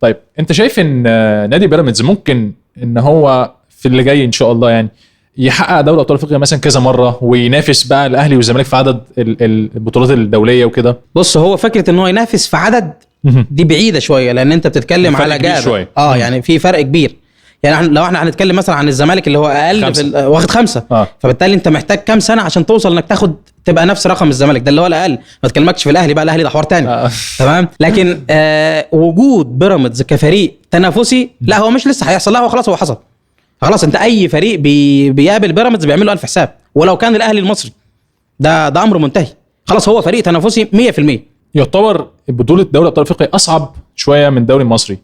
طيب انت شايف ان نادي بيراميدز ممكن ان هو في اللي جاي ان شاء الله يعني يحقق دوري ابطال افريقيا مثلا كذا مره وينافس بقى الاهلي والزمالك في عدد البطولات الدوليه وكده؟ بص، هو فكره ان هو ينافس في عدد دي بعيده شويه، لان انت بتتكلم على جاب يعني في فرق كبير. يعني لو احنا هنتكلم مثلا عن الزمالك اللي هو اقل واخد 5 فبالتالي انت محتاج كام سنه عشان توصل انك تبقى نفس رقم الزمالك ده اللي هو الاقل. ما تكلمكش في الاهلي بقى، الاهلي ده حوار تاني. تمام. لكن وجود بيراميدز كفريق تنافسي لا هو مش لسه هيحصل، لا هو خلاص، هو حصل خلاص. انت اي فريق بيقابل بيراميدز بيعمل له 1000 حساب، ولو كان الاهلي المصري ده امر منتهي خلاص. هو فريق تنافسي 100%. يعتبر بطوله دوري ابطال افريقيا اصعب شويه من الدوري المصري،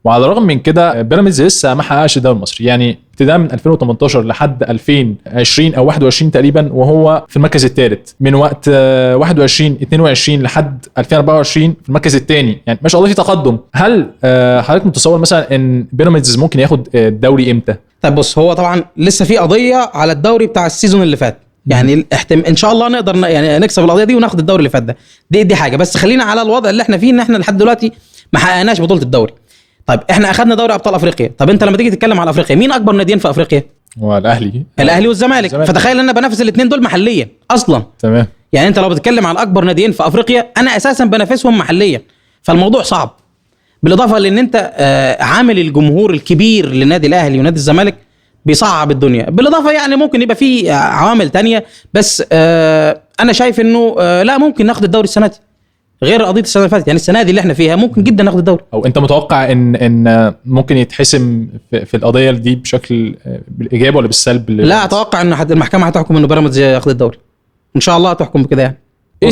وعلى الرغم من كده بيراميدز لسه ما حققش الدوري المصري. يعني ابتداء من 2018 لحد 2020 او 21 تقريبا وهو في المركز الثالث، من وقت 21 22 لحد 2024 في المركز الثاني. يعني ما شاء الله في تقدم. هل حضرتك متصور مثلا ان بيراميدز ممكن ياخد الدوري امتى؟ طيب بص، هو طبعا لسه في قضيه على الدوري بتاع السيزون اللي فات، يعني ان شاء الله نقدر يعني نكسب القضيه دي وناخد الدوري اللي فات ده. دي حاجه. بس خلينا على الوضع اللي احنا فيه، ان احنا لحد دلوقتي ما حققناش بطوله الدوري. طيب احنا اخذنا دوري ابطال افريقيا. طب انت لما تيجي تتكلم على افريقيا، مين اكبر ناديين في افريقيا؟ هو الاهلي والزمالك. فتخيل ان انا بنافس الاثنين دول محليا اصلا. تمام. يعني انت لو بتتكلم على اكبر ناديين في افريقيا، انا اساسا بنافسهم محليا، فالموضوع صعب. بالاضافه لان انت عامل الجمهور الكبير للنادي الاهلي ونادي الزمالك بيصعب الدنيا. بالاضافه يعني ممكن يبقى في عوامل تانية، بس انا شايف انه لا ممكن ناخد الدوري السنه دي غير قضيه السنه اللي فاتت. يعني السنه دي اللي احنا فيها ممكن جدا ناخد الدوري. او انت متوقع ان ممكن يتحسم في القضيه دي بشكل بالايجاب ولا بالسلب؟ لا اتوقع ان المحكمه هتحكم انه بيراميدز ياخد الدوري ان شاء الله، هتحكم بكده. يعني ايه